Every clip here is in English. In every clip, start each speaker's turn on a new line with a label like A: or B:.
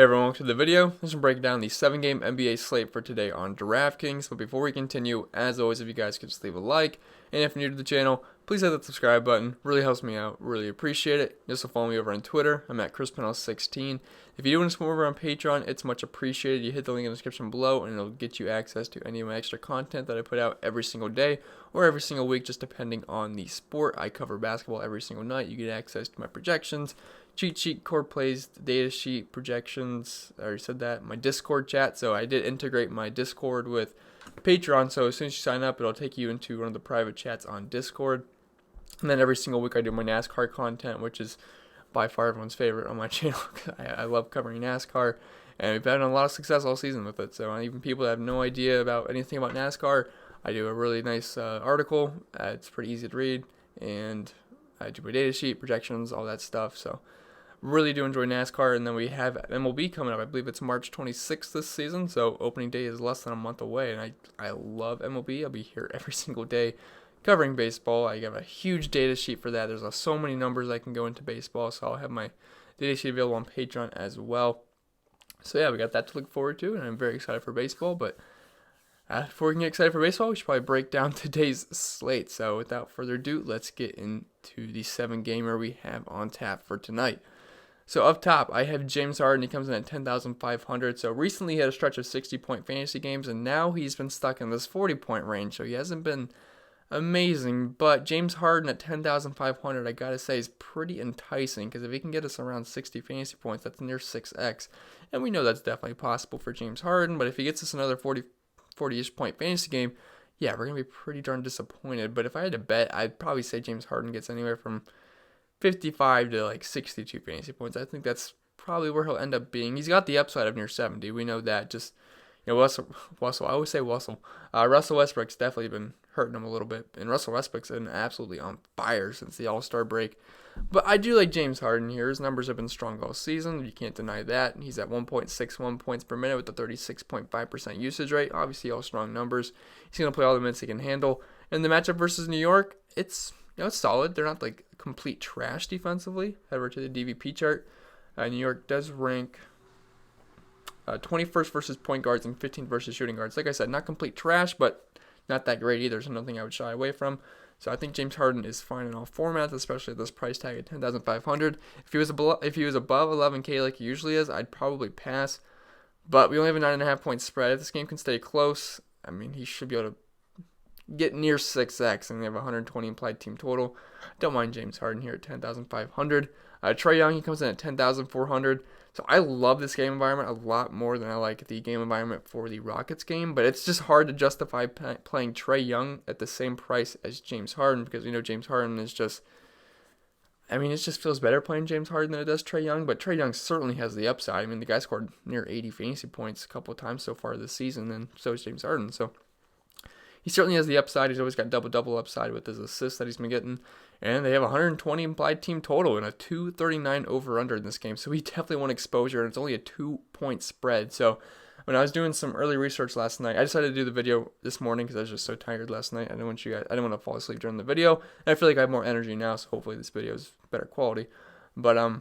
A: Hey everyone, welcome to the video. This will break down the 7-game NBA slate for today on Draftkings. But before we continue, as always, if you guys could just leave a like, and if you're new to the channel, please hit that subscribe button. Really helps me out. Really appreciate it. You also follow me over on Twitter. I'm at Pennell16. If you do want to support over on Patreon, it's much appreciated. You hit the link in the description below, and it'll get you access to any of my extra content that I put out every single day or every single week, just depending on the sport. I cover basketball every single night. You get access to my projections, cheat sheet, core plays, data sheet, projections. I already said that. My Discord chat. So I did integrate my Discord with Patreon. So as soon as you sign up, it'll take you into one of the private chats on Discord. And then every single week I do my NASCAR content, which is by far everyone's favorite on my channel. I love covering NASCAR, and we've had a lot of success all season with it. So even people that have no idea about anything about NASCAR, I do a really nice article. It's pretty easy to read, and I do my data sheet, projections, all that stuff. So really do enjoy NASCAR. And then we have MLB coming up. I believe it's March 26th this season, so opening day is less than a month away, and I love MLB. I'll be here every single day covering baseball. I have a huge data sheet for that. There's so many numbers I can go into baseball, so I'll have my data sheet available on Patreon as well. So yeah, we got that to look forward to, and I'm very excited for baseball. But before we can get excited for baseball, we should probably break down today's slate. So without further ado, let's get into the 7-gamer we have on tap for tonight. So up top, I have James Harden. He comes in at 10,500. So recently he had a stretch of 60-point fantasy games, and now he's been stuck in this 40-point range. So he hasn't been amazing, but James Harden at 10,500, I gotta say, is pretty enticing, because if he can get us around 60 fantasy points, that's near 6x, and we know that's definitely possible for James Harden. But if he gets us another 40-ish point fantasy game, yeah, we're gonna be pretty darn disappointed. But if I had to bet, I'd probably say James Harden gets anywhere from 55 to like 62 fantasy points. I think that's probably where he'll end up being. He's got the upside of near 70. We know that. Just, you know, Russell. I always say Russell. Russell Westbrook's definitely been hurting him a little bit, and Russell Westbrook's been absolutely on fire since the All-Star break. But I do like James Harden here. His numbers have been strong all season. You can't deny that. He's at 1.61 points per minute with a 36.5% usage rate. Obviously, all strong numbers. He's going to play all the minutes he can handle. And the matchup versus New York, it's solid. They're not like complete trash defensively. Head over to the DVP chart. New York does rank 21st versus point guards and 15th versus shooting guards. Like I said, not complete trash, but not that great either, so nothing I would shy away from. So I think James Harden is fine in all formats, especially at this price tag at 10,500. If he was above 11K like he usually is, I'd probably pass. But we only have a 9.5 point spread. If this game can stay close, I mean, he should be able to get near 6x, and we have 120 implied team total. Don't mind James Harden here at 10,500. Trae Young, he comes in at 10,400. So I love this game environment a lot more than I like the game environment for the Rockets game. But it's just hard to justify playing Trae Young at the same price as James Harden, because we know James Harden is just, I mean, it just feels better playing James Harden than it does Trae Young. But Trae Young certainly has the upside. I mean, the guy scored near 80 fantasy points a couple of times so far this season, and so is James Harden. So he certainly has the upside. He's always got double-double upside with his assists that he's been getting. And they have 120 implied team total and a 239 over-under in this game. So he definitely won exposure, and it's only a 2-point spread. So when I was doing some early research last night, I decided to do the video this morning because I was just so tired last night. I didn't want to fall asleep during the video. And I feel like I have more energy now, so hopefully this video is better quality. But I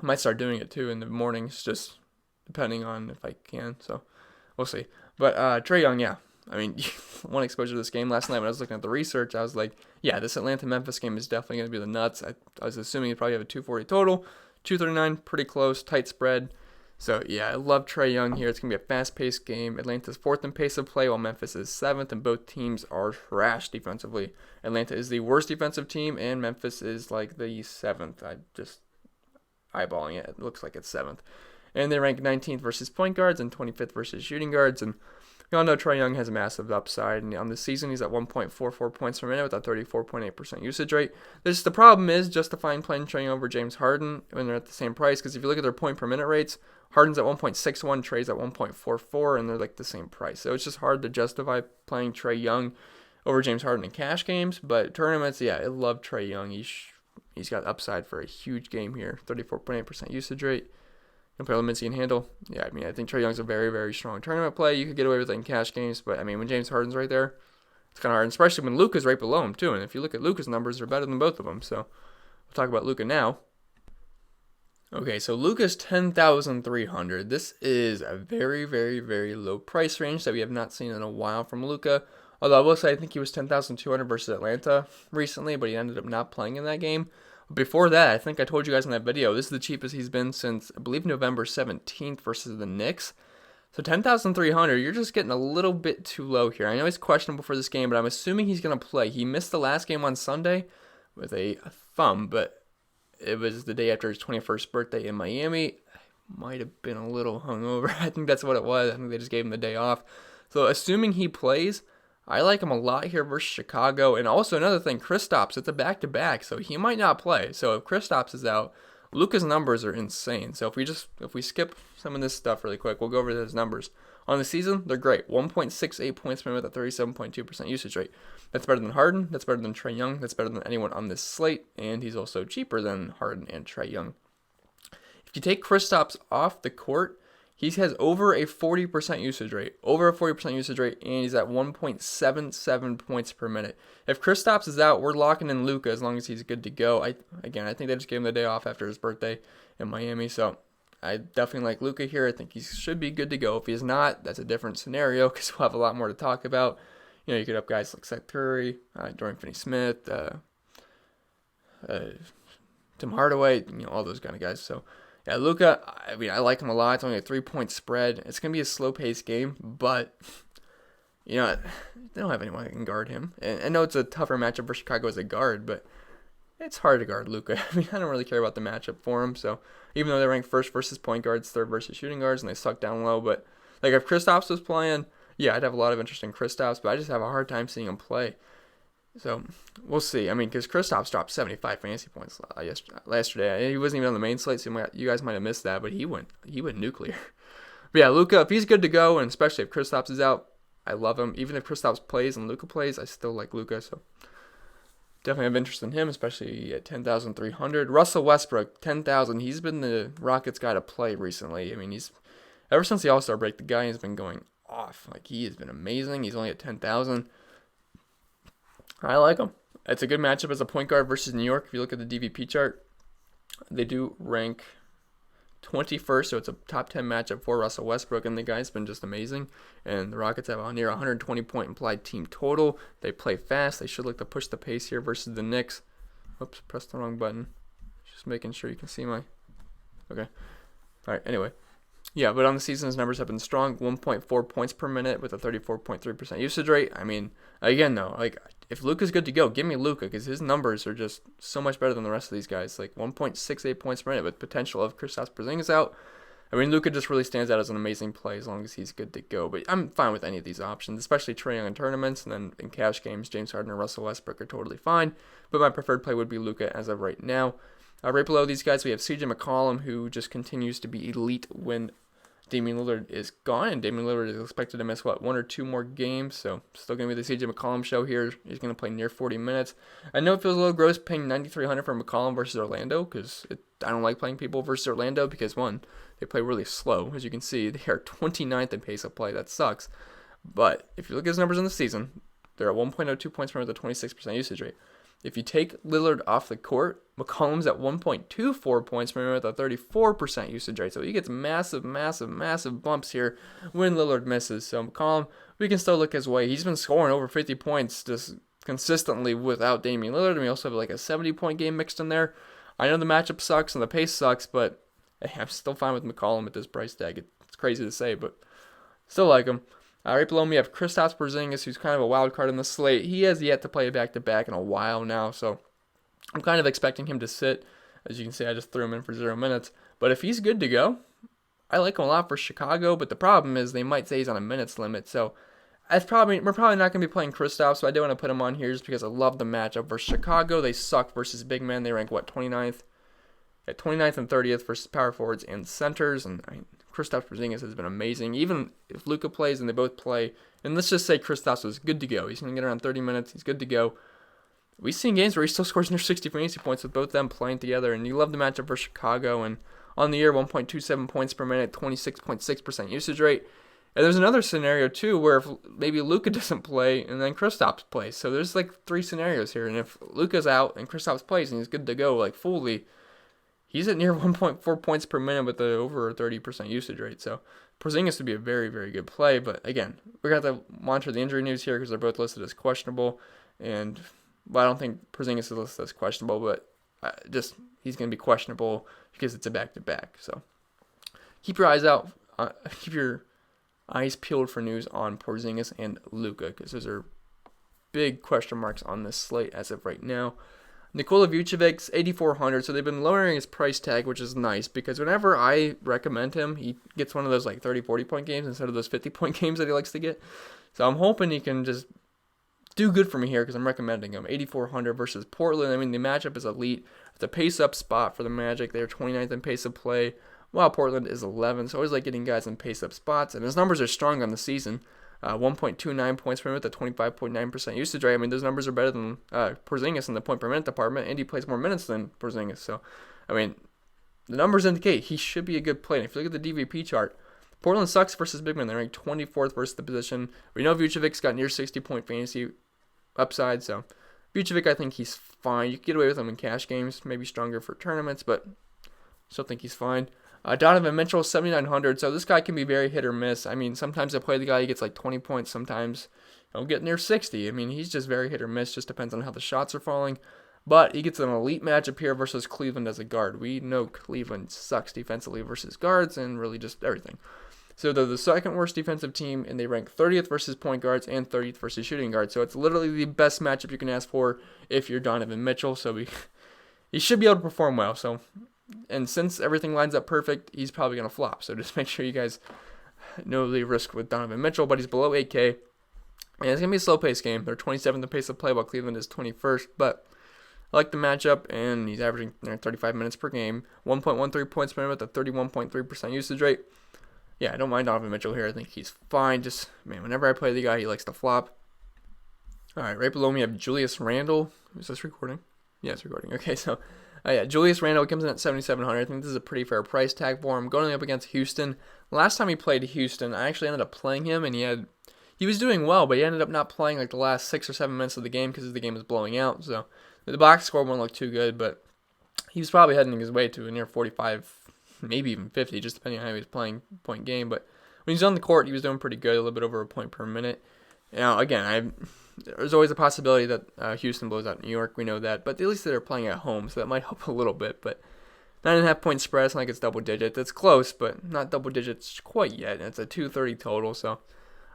A: might start doing it too in the mornings, just depending on if I can. So we'll see. But Trae Young, yeah. I mean, one exposure to this game last night when I was looking at the research, I was like, yeah, this Atlanta-Memphis game is definitely going to be the nuts. I was assuming you'd probably have a 240 total, 239, pretty close, tight spread. So, yeah, I love Trae Young here. It's going to be a fast-paced game. Atlanta's 4th in pace of play, while Memphis is 7th, and both teams are trash defensively. Atlanta is the worst defensive team, and Memphis is like the 7th. I just eyeballing it. It looks like it's 7th. And they rank 19th versus point guards and 25th versus shooting guards, and we all know Trae Young has a massive upside, and on the season he's at 1.44 points per minute with a 34.8% usage rate. The problem is justifying playing Trae Young over James Harden when they're at the same price, because if you look at their point per minute rates, Harden's at 1.61, Trae's at 1.44, and they're like the same price. So it's just hard to justify playing Trae Young over James Harden in cash games, but tournaments, yeah, I love Trae Young. He's got upside for a huge game here, 34.8% usage rate. Play elements he can handle. Yeah, I mean, I think Trae Young's a very, very strong tournament play. You could get away with it in cash games, but I mean, when James Harden's right there, it's kind of hard, especially when Luka's right below him too. And if you look at Luka's numbers, they're better than both of them. So we'll talk about Luka now. Okay, so Luka's 10,300. This is a very, very, very low price range that we have not seen in a while from Luka. Although I will say I think he was 10,200 versus Atlanta recently, but he ended up not playing in that game. Before that, I think I told you guys in that video, this is the cheapest he's been since, I believe, November 17th versus the Knicks. So 10,300, you're just getting a little bit too low here. I know he's questionable for this game, but I'm assuming he's going to play. He missed the last game on Sunday with a thumb, but it was the day after his 21st birthday in Miami. Might have been a little hungover. I think that's what it was. I think they just gave him the day off. So assuming he plays, I like him a lot here versus Chicago. And also another thing, Kristaps, it's a back-to-back, so he might not play. So if Kristaps is out, Luka's numbers are insane. So if we skip some of this stuff really quick, we'll go over those numbers. On the season, they're great. 1.68 points per minute at 37.2% usage rate. That's better than Harden. That's better than Trae Young. That's better than anyone on this slate. And he's also cheaper than Harden and Trae Young. If you take Kristaps off the court, he has over a 40% usage rate. Over a 40% usage rate, and he's at 1.77 points per minute. If Kristaps is out, we're locking in Luka as long as he's good to go. I think they just gave him the day off after his birthday in Miami, so I definitely like Luka here. I think he should be good to go. If he's not, that's a different scenario because we'll have a lot more to talk about. You know, you could have guys like Seth Curry, Dorian Finney-Smith, Tim Hardaway, all those kind of guys. So, yeah, Luka, I like him a lot. It's only a 3-point spread. It's going to be a slow-paced game, but, they don't have anyone that can guard him. And I know it's a tougher matchup for Chicago as a guard, but it's hard to guard Luka. I don't really care about the matchup for him. So, even though they rank first versus point guards, third versus shooting guards, and they suck down low, but, if Kristaps was playing, yeah, I'd have a lot of interest in Kristaps, but I just have a hard time seeing him play. So, we'll see. Because Kristaps dropped 75 fantasy points yesterday. He wasn't even on the main slate, so you guys might have missed that, but he went nuclear. But yeah, Luka, if he's good to go, and especially if Kristaps is out, I love him. Even if Kristaps plays and Luka plays, I still like Luka, so definitely have interest in him, especially at 10,300. Russell Westbrook, 10,000. He's been the Rockets guy to play recently. He's ever since the All-Star break, the guy has been going off. He has been amazing. He's only at 10,000. I like him. It's a good matchup as a point guard versus New York. If you look at the DVP chart, they do rank 21st, so it's a top 10 matchup for Russell Westbrook, and the guy's been just amazing. And the Rockets have a near 120-point implied team total. They play fast. They should look to push the pace here versus the Knicks. Oops, pressed the wrong button. Just making sure you can see my... Okay. All right, anyway. Yeah, but on the season, his numbers have been strong. 1.4 points per minute with a 34.3% usage rate. Again, though, if Luka's good to go, give me Luka because his numbers are just so much better than the rest of these guys. 1.68 points per minute with potential of Kristaps Porzingis out. Luka just really stands out as an amazing play as long as he's good to go. But I'm fine with any of these options, especially Trae Young in tournaments. And then in cash games, James Harden and Russell Westbrook are totally fine. But my preferred play would be Luka as of right now. Right below these guys, we have CJ McCollum, who just continues to be elite when Damian Lillard is gone, and Damian Lillard is expected to miss, 1 or 2 more games, so still going to be the CJ McCollum show here. He's going to play near 40 minutes. I know it feels a little gross paying $9,300 for McCollum versus Orlando, because I don't like playing people versus Orlando, because, one, they play really slow. As you can see, they are 29th in pace of play. That sucks. But if you look at his numbers in the season, they're at 1.02 points per minute with a 26% usage rate. If you take Lillard off the court, McCollum's at 1.24 points per minute with a 34% usage rate. So he gets massive, massive, massive bumps here when Lillard misses. So McCollum, we can still look his way. He's been scoring over 50 points just consistently without Damian Lillard. And we also have a 70-point game mixed in there. I know the matchup sucks and the pace sucks, but I'm still fine with McCollum at this price tag. It's crazy to say, but still like him. Right below me, we have Kristaps Porzingis, who's kind of a wild card in the slate. He has yet to play a back-to-back in a while now, so I'm kind of expecting him to sit. As you can see, I just threw him in for 0 minutes. But if he's good to go, I like him a lot for Chicago, but the problem is they might say he's on a minutes limit, so we're probably not going to be playing Kristaps, so I do want to put him on here just because I love the matchup. Versus Chicago, they suck versus big men. They rank, 29th? At 29th and 30th versus power forwards and centers, and Kristaps Porzingis has been amazing. Even if Luka plays and they both play, and let's just say Kristaps was good to go. He's going to get around 30 minutes. He's good to go. We've seen games where he still scores near 60 fantasy points with both of them playing together, and you love the matchup versus Chicago. And on the year, 1.27 points per minute, 26.6% usage rate. And there's another scenario, too, where if maybe Luka doesn't play and then Kristaps plays. So there's 3 scenarios here. And if Luka's out and Kristaps plays and he's good to go, fully, he's at near 1.4 points per minute with over a 30% usage rate. So Porzingis would be a very, very good play. But again, we're going to have to monitor the injury news here because they're both listed as questionable. And I don't think Porzingis is listed as questionable, but he's going to be questionable because it's a back-to-back. So keep your eyes out. Keep your eyes peeled for news on Porzingis and Luka because those are big question marks on this slate as of right now. Nikola Vucevic's 8,400, so they've been lowering his price tag, which is nice because whenever I recommend him, he gets one of those like 30, 40-point games instead of those 50-point games that he likes to get. So I'm hoping he can just do good for me here because I'm recommending him. 8,400 versus Portland. I mean, the matchup is elite. It's a pace-up spot for the Magic. They're 29th in pace of play, while Portland is 11th. So I always like getting guys in pace-up spots, and his numbers are strong on the season. 1.29 points per minute, the 25.9% usage rate. I mean, those numbers are better than Porzingis in the point per minute department, and he plays more minutes than Porzingis. So, I mean, the numbers indicate he should be a good play. And if you look at the DVP chart, Portland sucks versus big men. They're ranked 24th versus the position. We know Vucevic's got near 60-point fantasy upside, so Vucevic, I think he's fine. You can get away with him in cash games, maybe stronger for tournaments, but still think he's fine. Donovan Mitchell, 7,900. So this guy can be very hit or miss. I mean, sometimes I play the guy, he gets like 20 points. Sometimes he'll get near 60. I mean, he's just very hit or miss. Just depends on how the shots are falling. But he gets an elite matchup here versus Cleveland as a guard. We know Cleveland sucks defensively versus guards and really just everything. So they're the second worst defensive team, and they rank 30th versus point guards and 30th versus shooting guards. So it's literally the best matchup you can ask for if you're Donovan Mitchell. So he should be able to perform well. And since everything lines up perfect, he's probably going to flop. So just make sure you guys know the risk with Donovan Mitchell. But he's below 8K. And it's going to be a slow-paced game. They're 27th in pace of play, while Cleveland is 21st. But I like the matchup, and he's averaging 35 minutes per game. 1.13 points per minute with a 31.3% usage rate. Yeah, I don't mind Donovan Mitchell here. I think he's fine. Just, man, whenever I play the guy, he likes to flop. All right, right below me, I have Julius Randle. Is this recording? Yeah, it's recording. Okay, so... Julius Randle comes in at 7,700. I think this is a pretty fair price tag for him. Going up against Houston. Last time he played Houston, I actually ended up playing him, and he was doing well, but he ended up not playing like the last 6 or 7 minutes of the game because the game was blowing out. So the box score won't look too good, but he was probably heading his way to a near 45, maybe even 50, just depending on how he was playing point game. But when he's on the court, he was doing pretty good, a little bit over a point per minute. Now, again, there's always a possibility that Houston blows out New York. We know that. But at least they're playing at home, so that might help a little bit. But 9.5 point spread, it's not like it's double digits. It's close, but not double digits quite yet. And it's a 230 total, so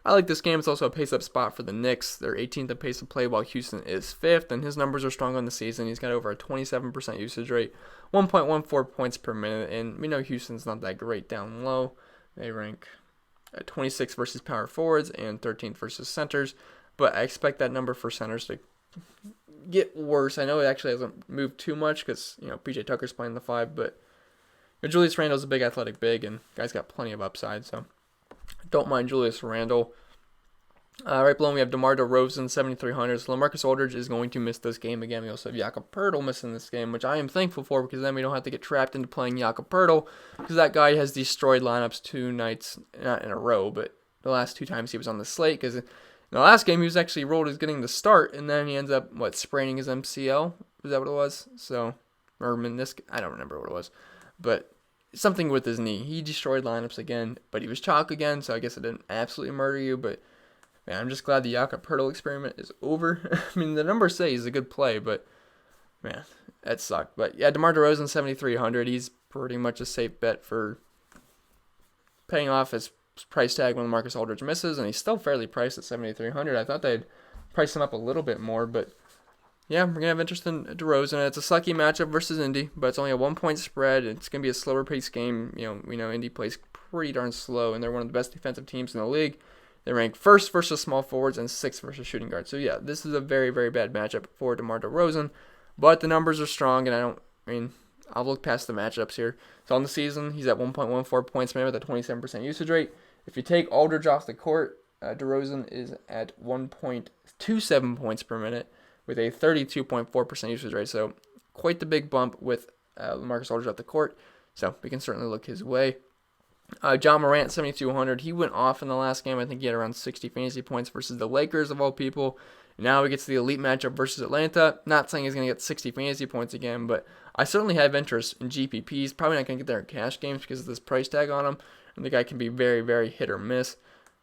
A: I like this game. It's also a pace-up spot for the Knicks. They're 18th in pace of play, while Houston is 5th. And his numbers are strong on the season. He's got over a 27% usage rate, 1.14 points per minute. And we know Houston's not that great down low. They rank at 26th versus power forwards and 13th versus centers. But I expect that number for centers to get worse. I know it actually hasn't moved too much because, PJ Tucker's playing the 5, but Julius Randle's a big athletic big, and guy's got plenty of upside, so don't mind Julius Randle. Right below me, we have DeMar DeRozan, 7,300. So LaMarcus Aldridge is going to miss this game again. We also have Jakob Poeltl missing this game, which I am thankful for because then we don't have to get trapped into playing Jakob Poeltl because that guy has destroyed lineups 2 nights, not in a row, but the last 2 times he was on the slate because in the last game, he was actually rolled as getting the start, and then he ends up, spraining his MCL? Is that what it was? Or meniscus? I don't remember what it was. But something with his knee. He destroyed lineups again, but he was chalk again, so I guess it didn't absolutely murder you. But, man, I'm just glad the Jakob Poeltl experiment is over. I mean, the numbers say he's a good play, but, man, that sucked. But, yeah, DeMar DeRozan, 7,300. He's pretty much a safe bet for paying off his price tag when Marcus Aldridge misses, and he's still fairly priced at 7,300. I thought they'd price him up a little bit more, but yeah, we're gonna have interest in DeRozan. It's a sucky matchup versus Indy, but it's only a 1-point spread. It's gonna be a slower paced game. We know Indy plays pretty darn slow, and they're one of the best defensive teams in the league. They rank 1st versus small forwards and 6th versus shooting guards. So yeah, this is a very, very bad matchup for DeMar DeRozan, but the numbers are strong, and I'll look past the matchups here. So on the season, he's at 1.14 points per minute with a 27% usage rate. If you take Aldridge off the court, DeRozan is at 1.27 points per minute with a 32.4% usage rate. So quite the big bump with LaMarcus Aldridge off the court. So we can certainly look his way. John Morant, 7,200. He went off in the last game. I think he had around 60 fantasy points versus the Lakers, of all people. Now he gets the elite matchup versus Atlanta. Not saying he's going to get 60 fantasy points again, but I certainly have interest in GPPs. Probably not going to get there in cash games because of this price tag on him. And the guy can be very, very hit or miss.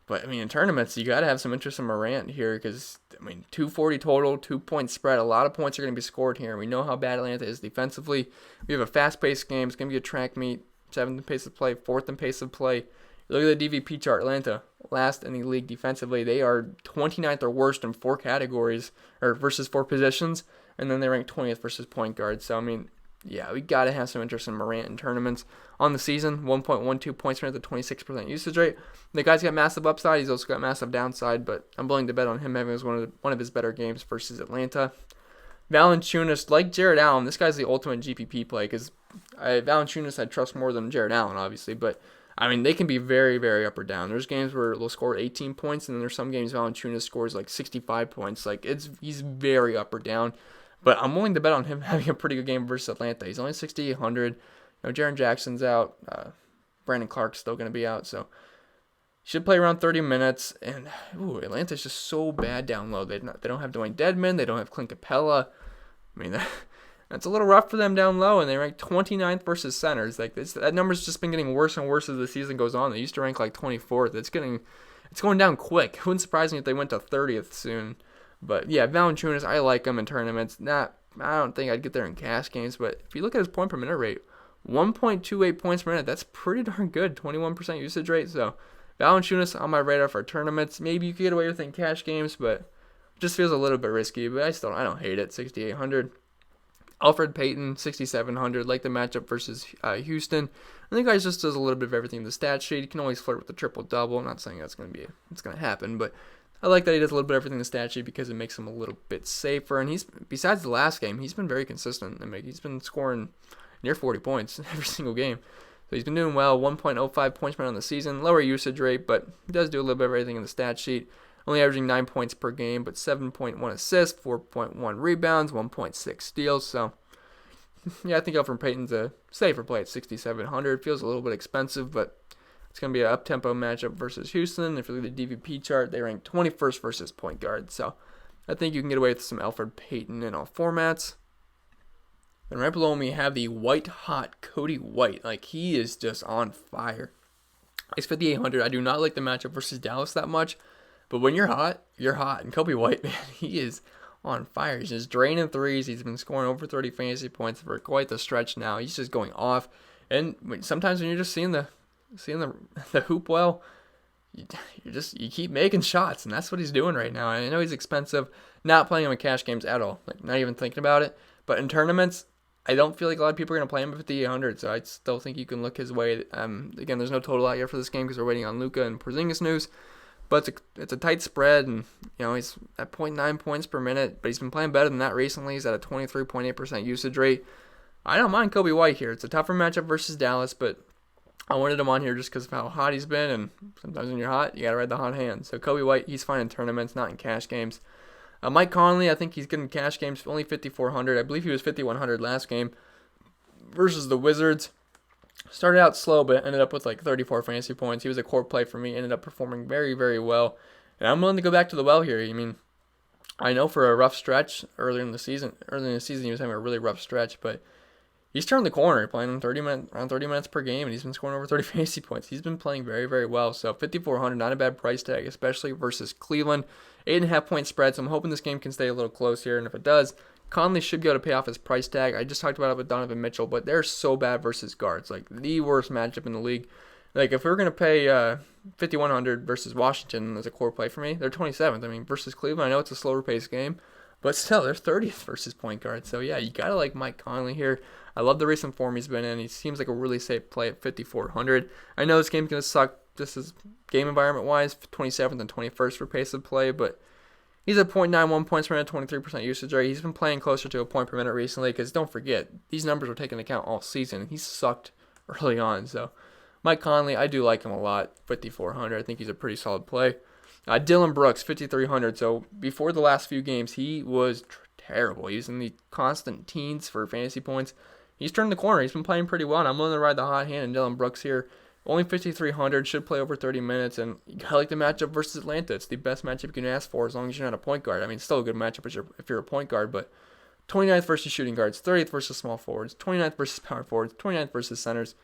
A: But, I mean, in tournaments, you got to have some interest in Morant here because, I mean, 240 total, 2-point spread. A lot of points are going to be scored here. We know how bad Atlanta is defensively. We have a fast-paced game. It's going to be a track meet. 7th in pace of play, 4th in pace of play. Look at the DVP chart. Atlanta, last in the league defensively. They are 29th or worst in 4 categories, or versus 4 positions. And then they rank 20th versus point guard. So, I mean, yeah, we got to have some interest in Morant in tournaments. On the season, 1.12 points per minute, the 26% usage rate. The guy's got massive upside. He's also got massive downside, but I'm willing to bet on him having one of his better games versus Atlanta. Valanciunas, like Jared Allen, this guy's the ultimate GPP play because Valanciunas I trust more than Jared Allen, obviously, but I mean, they can be very, very up or down. There's games where they'll score 18 points, and then there's some games Valanciunas scores like 65 points. Like, he's very up or down. But I'm willing to bet on him having a pretty good game versus Atlanta. He's only 6,800. Jaren Jackson's out. Brandon Clark's still going to be out. So, should play around 30 minutes. And, Atlanta's just so bad down low. They don't have Dwayne Dedmon. They don't have Clint Capella. I mean, that's a little rough for them down low. And they rank 29th versus centers. Like, that number's just been getting worse and worse as the season goes on. They used to rank like 24th. It's going down quick. It wouldn't surprise me if they went to 30th soon. But, yeah, Valanciunas, I like him in tournaments. I don't think I'd get there in cash games, but if you look at his point per minute rate, 1.28 points per minute, that's pretty darn good, 21% usage rate. So, Valanciunas on my radar for tournaments. Maybe you could get away with it in cash games, but it just feels a little bit risky. But I don't hate it, 6,800. Elfrid Payton, 6,700, like the matchup versus Houston. I think guys just does a little bit of everything in the stat sheet. He can always flirt with the triple-double. I'm not saying it's going to happen, but I like that he does a little bit of everything in the stat sheet because it makes him a little bit safer. And besides the last game, he's been very consistent. I mean, he's been scoring near 40 points every single game. So he's been doing well, 1.05 points per on the season, lower usage rate, but he does do a little bit of everything in the stat sheet. Only averaging 9 points per game, but 7.1 assists, 4.1 rebounds, 1.6 steals. So, yeah, I think Elfrid Payton's a safer play at 6,700. Feels a little bit expensive, but it's going to be an up-tempo matchup versus Houston. If you look at the DVP chart, they rank 21st versus point guard. So I think you can get away with some Elfrid Payton in all formats. And right below me, have the white-hot Cody White. Like, he is just on fire. He's 5,800. I do not like the matchup versus Dallas that much. But when you're hot, you're hot. And Kobe White, man, he is on fire. He's just draining threes. He's been scoring over 30 fantasy points for quite the stretch now. He's just going off. And sometimes when you're just seeing the hoop well, you keep making shots, and that's what he's doing right now. I know he's expensive, not playing him in cash games at all, like not even thinking about it. But in tournaments, I don't feel like a lot of people are going to play him at 5,800, so I still think you can look his way. Again, there's no total out yet for this game because we're waiting on Luka and Porzingis news. But it's a tight spread, and he's at 0.9 points per minute, but he's been playing better than that recently. He's at a 23.8% usage rate. I don't mind Kobe White here. It's a tougher matchup versus Dallas, but I wanted him on here just because of how hot he's been, and sometimes when you're hot, you got to ride the hot hand. So Kobe White, he's fine in tournaments, not in cash games. Mike Conley, I think he's good in cash games, only 5,400. I believe he was 5,100 last game versus the Wizards. Started out slow, but ended up with like 34 fantasy points. He was a core play for me, ended up performing very, very well. And I'm willing to go back to the well here. I mean, I know for a rough stretch earlier in the season he was having a really rough stretch, but he's turned the corner, playing around 30 minutes per game, and he's been scoring over 30 fantasy points. He's been playing very, very well. So 5,400, not a bad price tag, especially versus Cleveland. 8.5 point spread, so I'm hoping this game can stay a little close here. And if it does, Conley should be able to pay off his price tag. I just talked about it with Donovan Mitchell, but they're so bad versus guards. Like, the worst matchup in the league. Like, if we were going to pay 5,100 versus Washington as a core play for me, they're 27th. I mean, versus Cleveland, I know it's a slower paced game, but still, they're 30th versus point guard. So, yeah, you got to like Mike Conley here. I love the recent form he's been in. He seems like a really safe play at 5,400. I know this game's going to suck just as game environment-wise, 27th and 21st for pace of play, but he's at 0.91 points per minute, 23% usage rate. He's been playing closer to a point per minute recently because don't forget, these numbers were taken into account all season. He sucked early on. So Mike Conley, I do like him a lot, 5,400. I think he's a pretty solid play. Dylan Brooks, 5,300. So before the last few games, he was terrible. He was in the constant teens for fantasy points. He's turned the corner. He's been playing pretty well, and I'm willing to ride the hot hand in Dylan Brooks here. Only 5,300, should play over 30 minutes, and you gotta like the matchup versus Atlanta. It's the best matchup you can ask for as long as you're not a point guard. I mean, it's still a good matchup if you're a point guard, but 29th versus shooting guards, 30th versus small forwards, 29th versus power forwards, 29th versus centers.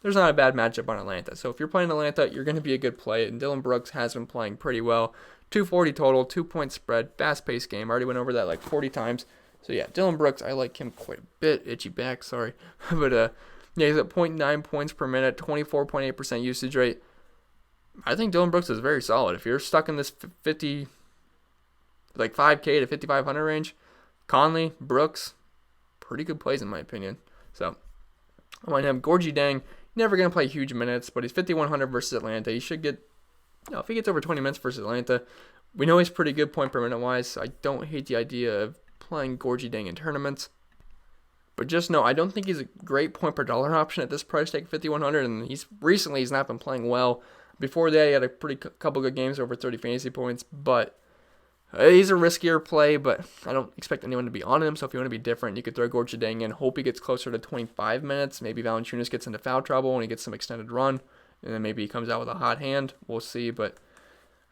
A: There's not a bad matchup on Atlanta. So if you're playing Atlanta, you're going to be a good play. And Dillon Brooks has been playing pretty well. 240 total, 2-point spread, fast-paced game. I already went over that like 40 times. So yeah, Dillon Brooks, I like him quite a bit. Itchy back, sorry. But yeah, he's at 0.9 points per minute, 24.8% usage rate. I think Dillon Brooks is very solid. If you're stuck in this 5K to 5,500 range, Conley, Brooks, pretty good plays in my opinion. So I might have Gorgie Dang. Never going to play huge minutes, but he's 5,100 versus Atlanta. He should get, if he gets over 20 minutes versus Atlanta, we know he's pretty good point per minute wise. So I don't hate the idea of playing Gorgie Dang in tournaments. But just know, I don't think he's a great point per dollar option at this price tag, 5,100. And he's not been playing well. Before that, he had a couple good games, over 30 fantasy points. But he's a riskier play, but I don't expect anyone to be on him. So if you want to be different, you could throw Gorgie Dang in. Hope he gets closer to 25 minutes. Maybe Valanciunas gets into foul trouble and he gets some extended run. And then maybe he comes out with a hot hand. We'll see. But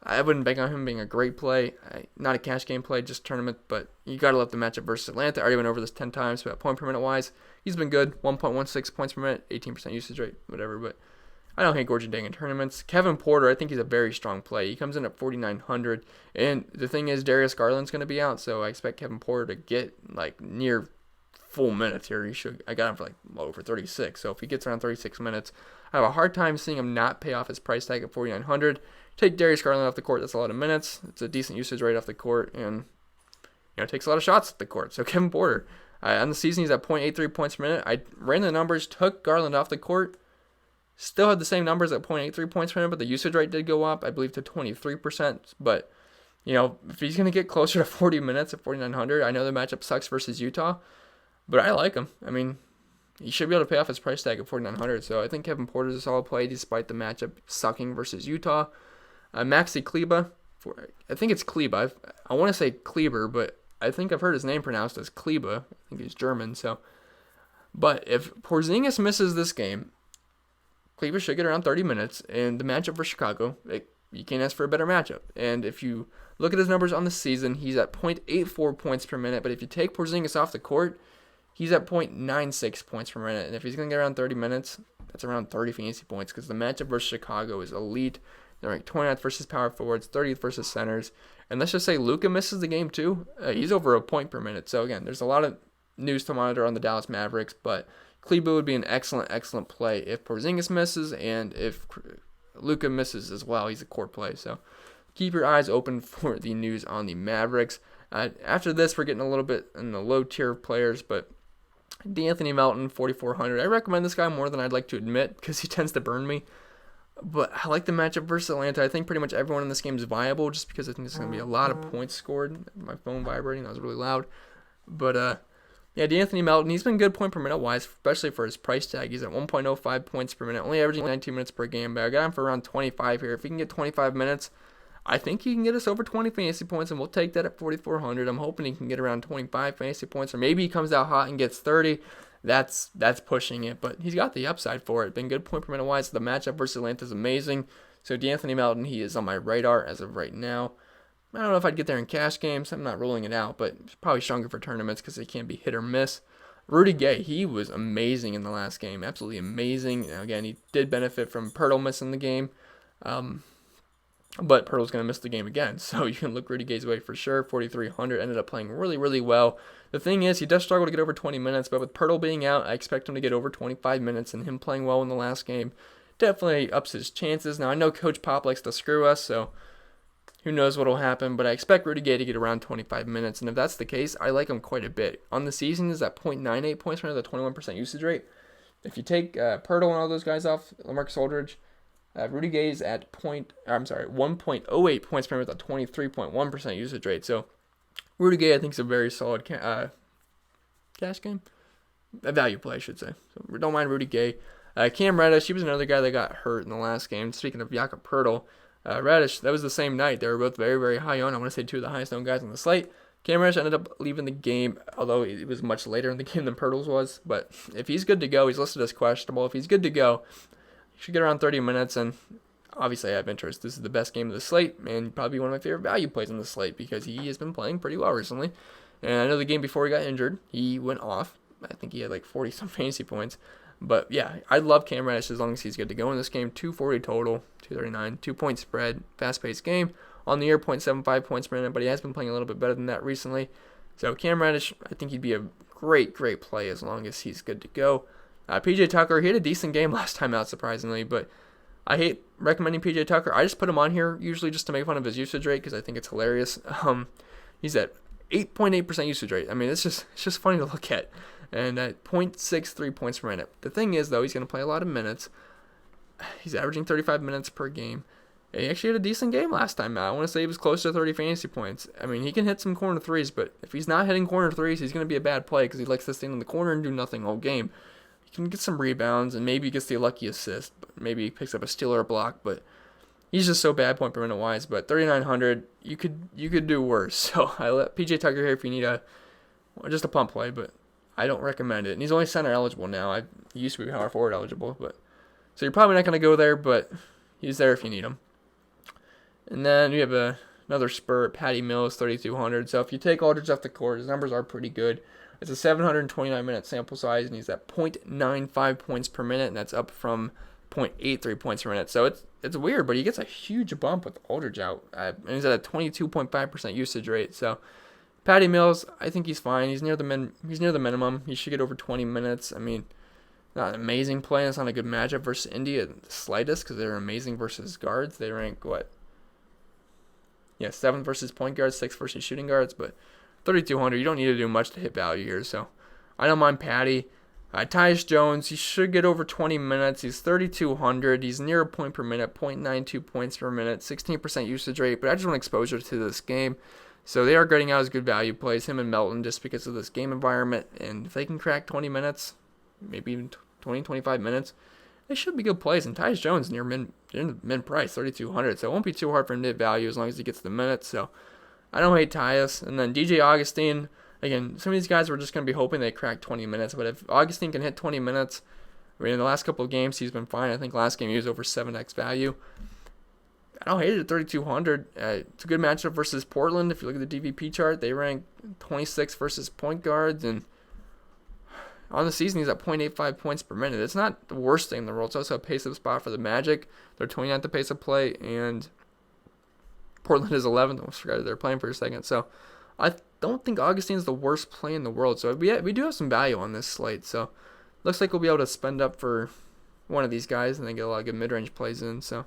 A: I wouldn't bank on him being a great play. Not a cash game play, just tournament. But you got to love the matchup versus Atlanta. I already went over this 10 times. But point per minute wise, he's been good. 1.16 points per minute, 18% usage rate, whatever. But I don't hate Gorgie Dang in tournaments. Kevin Porter, I think he's a very strong play. He comes in at 4,900. And the thing is, Darius Garland's going to be out. So I expect Kevin Porter to get like near full minutes here. I got him for like over 36. So if he gets around 36 minutes, I have a hard time seeing him not pay off his price tag at 4,900. Take Darius Garland off the court. That's a lot of minutes. It's a decent usage rate off the court. And, takes a lot of shots at the court. So Kevin Porter, on the season, he's at 0.83 points per minute. I ran the numbers, took Garland off the court. Still had the same numbers at 0.83 points per minute, but the usage rate did go up, I believe, to 23%. But, if he's going to get closer to 40 minutes at 4,900, I know the matchup sucks versus Utah, but I like him. I mean, he should be able to pay off his price tag at 4,900. So I think Kevin Porter's a solid play despite the matchup sucking versus Utah. Maxi Kleber, I think it's Kleber. I want to say Kleber, but I think I've heard his name pronounced as Kleber. I think he's German. But if Porzingis misses this game, Kleber should get around 30 minutes. And the matchup for Chicago, you can't ask for a better matchup. And if you look at his numbers on the season, he's at 0.84 points per minute. But if you take Porzingis off the court, he's at 0.96 points per minute. And if he's going to get around 30 minutes, that's around 30 fantasy points because the matchup versus Chicago is elite. They're ranked 29th versus power forwards, 30th versus centers. And let's just say Luka misses the game too. He's over a point per minute. So again, there's a lot of news to monitor on the Dallas Mavericks, but Kleber would be an excellent play if Porzingis misses and if Luka misses as well. He's a core play. So keep your eyes open for the news on the Mavericks. After this, we're getting a little bit in the low tier of players, but D'Anthony Melton, 4,400. I recommend this guy more than I'd like to admit because he tends to burn me. But I like the matchup versus Atlanta. I think pretty much everyone in this game is viable just because I think there's going to be a lot of points scored. My phone vibrating. That was really loud. But, yeah, D'Anthony Melton, he's been good point per minute wise, especially for his price tag. He's at 1.05 points per minute, only averaging 19 minutes per game. But I got him for around 25 here. If he can get 25 minutes, I think he can get us over 20 fantasy points, and we'll take that at 4,400. I'm hoping he can get around 25 fantasy points, or maybe he comes out hot and gets 30. That's pushing it, but he's got the upside for it. Been good point per minute wise. The matchup versus Atlanta is amazing. So D'Anthony Melton, he is on my radar as of right now. I don't know if I'd get there in cash games. I'm not ruling it out, but it's probably stronger for tournaments because they can't be hit or miss. Rudy Gay, he was amazing in the last game. Absolutely amazing. Now, again, he did benefit from Pirtle missing the game. But Pirtle's going to miss the game again, so you can look Rudy Gay's way for sure. 4,300, ended up playing really well. The thing is, he does struggle to get over 20 minutes, but with Pirtle being out, I expect him to get over 25 minutes, and him playing well in the last game definitely ups his chances. Now, I know Coach Pop likes to screw us, so who knows what will happen, but I expect Rudy Gay to get around 25 minutes, and if that's the case, I like him quite a bit. On the season, is at 0.98 points per minute, the 21% usage rate. If you take Pirtle and all those guys off, LaMarcus Aldridge, Rudy Gay's at 1.08 points per minute with a 23.1% usage rate. So Rudy Gay, I think, is a very solid cash game. A value play, I should say. So don't mind Rudy Gay. Cam Reddish, he was another guy that got hurt in the last game. Speaking of Jakob Poeltl, Reddish, that was the same night. They were both very high on. I want to say two of the highest known guys on the slate. Cam Reddish ended up leaving the game, although it was much later in the game than Poeltl's was. But if he's good to go, he's listed as questionable. If he's good to go, should get around 30 minutes, and obviously I have interest. This is the best game of the slate, and probably one of my favorite value plays on the slate because he has been playing pretty well recently. And I know the game before he got injured, he went off. I think he had like 40-some fantasy points. But yeah, I love Cam Reddish as long as he's good to go in this game. 240 total, 239, 2-point spread, fast-paced game. On the year, 0.75 points per minute, but he has been playing a little bit better than that recently. So Cam Reddish, I think he'd be a great play as long as he's good to go. PJ Tucker, he had a decent game last time out, surprisingly, but I hate recommending PJ Tucker. I just put him on here usually just to make fun of his usage rate because I think it's hilarious. He's at 8.8% usage rate. I mean, it's just funny to look at. And at 0.63 points per minute. The thing is, though, he's going to play a lot of minutes. He's averaging 35 minutes per game. And he actually had a decent game last time out. I want to say he was close to 30 fantasy points. I mean, he can hit some corner threes, but if he's not hitting corner threes, he's going to be a bad play because he likes to stand in the corner and do nothing all game. He can get some rebounds, and maybe he gets the lucky assist. But maybe he picks up a steal or a block, but he's just so bad point per minute wise. But 3,900, you could do worse. So I let PJ Tucker here if you need just a pump play, but I don't recommend it. And he's only center eligible now. He used to be power forward eligible, so you're probably not going to go there, but he's there if you need him. And then we have another spur, Patty Mills, 3,200. So if you take Aldridge off the court, his numbers are pretty good. It's a 729-minute sample size, and he's at 0.95 points per minute, and that's up from 0.83 points per minute. So it's weird, but he gets a huge bump with Aldridge out, and he's at a 22.5% usage rate. So Patty Mills, I think he's fine. He's near the minimum. He should get over 20 minutes. I mean, not an amazing play. It's not a good matchup versus Indy at the slightest because they're amazing versus guards. They rank 7th versus point guards, 6th versus shooting guards, but 3,200, you don't need to do much to hit value here, so I don't mind Patty. Tyus Jones, he should get over 20 minutes. He's 3,200. He's near a point per minute, 0.92 points per minute, 16% usage rate, but I just want exposure to this game. So they are getting out as good value plays, him and Melton, just because of this game environment, and if they can crack 20 minutes, maybe even 20, 25 minutes, they should be good plays. And Tyus Jones near min price, 3,200. So it won't be too hard for him to hit value as long as he gets the minutes. So I don't hate Tyus. And then DJ Augustine, again, some of these guys were just going to be hoping they crack 20 minutes. But if Augustine can hit 20 minutes, I mean, in the last couple of games, he's been fine. I think last game he was over 7x value. I don't hate it at 3,200. It's a good matchup versus Portland. If you look at the DVP chart, they rank 26 versus point guards, and on the season, he's at 0.85 points per minute. It's not the worst thing in the world. It's also a pace-up spot for the Magic. They're 29th the pace of play, and Portland is 11th. I almost forgot they're playing for a second. So I don't think Augustine's the worst play in the world. So we do have some value on this slate. So looks like we'll be able to spend up for one of these guys and then get a lot of good mid-range plays in. So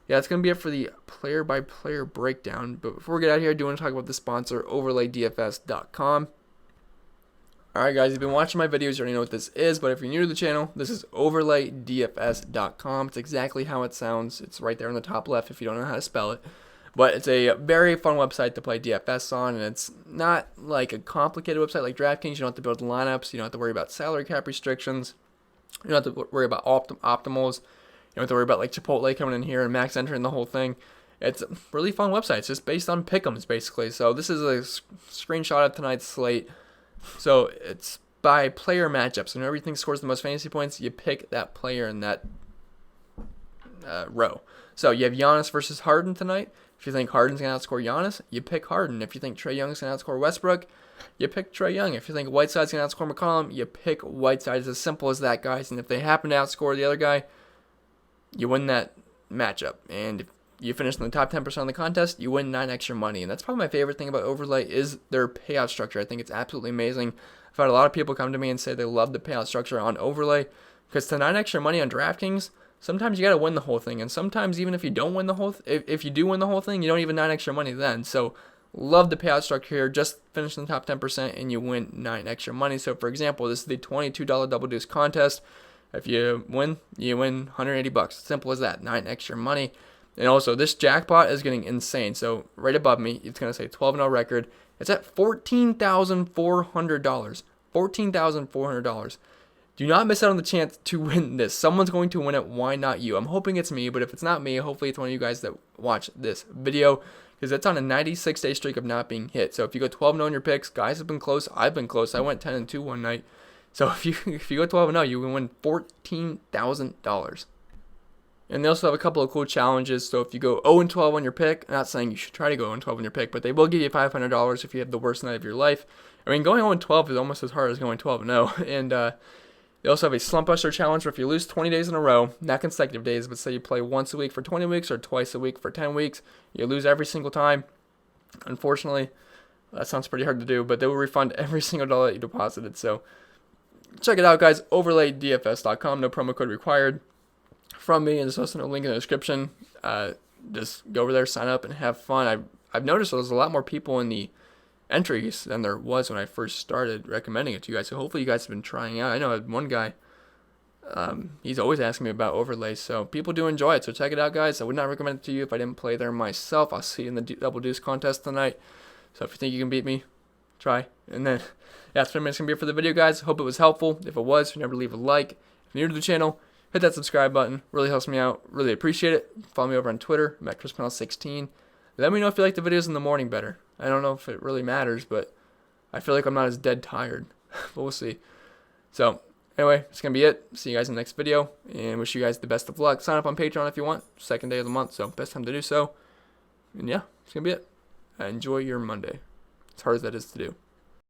A: yeah, it's going to be it for the player-by-player breakdown. But before we get out of here, I do want to talk about the sponsor, OverlayDFS.com. Alright guys, you've been watching my videos, you already know what this is, but if you're new to the channel, this is OverlayDFS.com. It's exactly how it sounds. It's right there on the top left if you don't know how to spell it. But it's a very fun website to play DFS on, and it's not like a complicated website like Draftkings. You don't have to build lineups. You don't have to worry about salary cap restrictions. You don't have to worry about optimals. You don't have to worry about like Chipotle coming in here and max entering the whole thing. It's a really fun website. It's just based on pick'ems, basically. So this is a screenshot of tonight's slate. So it's by player matchup. So whenever you think scores the most fantasy points, you pick that player in that row. So you have Giannis versus Harden tonight. If you think Harden's going to outscore Giannis, you pick Harden. If you think Trae Young's going to outscore Westbrook, you pick Trae Young. If you think Whiteside's going to outscore McCollum, you pick Whiteside. It's as simple as that, guys. And if they happen to outscore the other guy, you win that matchup. And if you finish in the top 10% of the contest, you win 9 extra money. And that's probably my favorite thing about Overlay is their payout structure. I think it's absolutely amazing. I've had a lot of people come to me and say they love the payout structure on Overlay because to 9 extra money on DraftKings, sometimes you got to win the whole thing. And sometimes even if you don't win the whole if you do win the whole thing, you don't even 9 extra money then. So love the payout structure here. Just finish in the top 10% and you win 9 extra money. So for example, this is the $22 double deuce contest. If you win $180. Simple as that. 9 extra money. And also, this jackpot is getting insane. So, right above me, it's going to say 12-0 record. It's at $14,400. $14,400. Do not miss out on the chance to win this. Someone's going to win it. Why not you? I'm hoping it's me, but if it's not me, hopefully it's one of you guys that watch this video because it's on a 96-day streak of not being hit. So, if you go 12-0 in your picks, guys have been close. I've been close. I went 10-2 one night. So, if you go 12-0, you can win $14,000. And they also have a couple of cool challenges. So if you go 0-12 on your pick, I'm not saying you should try to go 0-12 on your pick, but they will give you $500 if you have the worst night of your life. I mean, going 0-12 is almost as hard as going 12-0. And they also have a slump buster challenge where if you lose 20 days in a row, not consecutive days, but say you play once a week for 20 weeks or twice a week for 10 weeks, you lose every single time. Unfortunately, that sounds pretty hard to do, but they will refund every single dollar that you deposited. So check it out, guys. OverlayDFS.com. No promo code required from me, and there's also a link in the description. Just go over there, sign up, and have fun. I've noticed there's a lot more people in the entries than there was when I first started recommending it to you guys. So hopefully you guys have been trying out. I know one guy, he's always asking me about overlays, so people do enjoy it. So check it out, guys. I would not recommend it to you if I didn't play there myself. I'll see you in the double deuce contest tonight. So if you think you can beat me, try. And then, yeah, that's pretty much going to be it for the video, guys. Hope it was helpful. If it was, remember to leave a like. If you're new to the channel, hit that subscribe button. Really helps me out. Really appreciate it. Follow me over on Twitter. I'm at Pennell16. Let me know if you like the videos in the morning better. I don't know if it really matters, but I feel like I'm not as dead tired. But we'll see. So, anyway, it's going to be it. See you guys in the next video. And wish you guys the best of luck. Sign up on Patreon if you want. Second day of the month, so best time to do so. And yeah, it's going to be it. Enjoy your Monday. As hard as that is to do.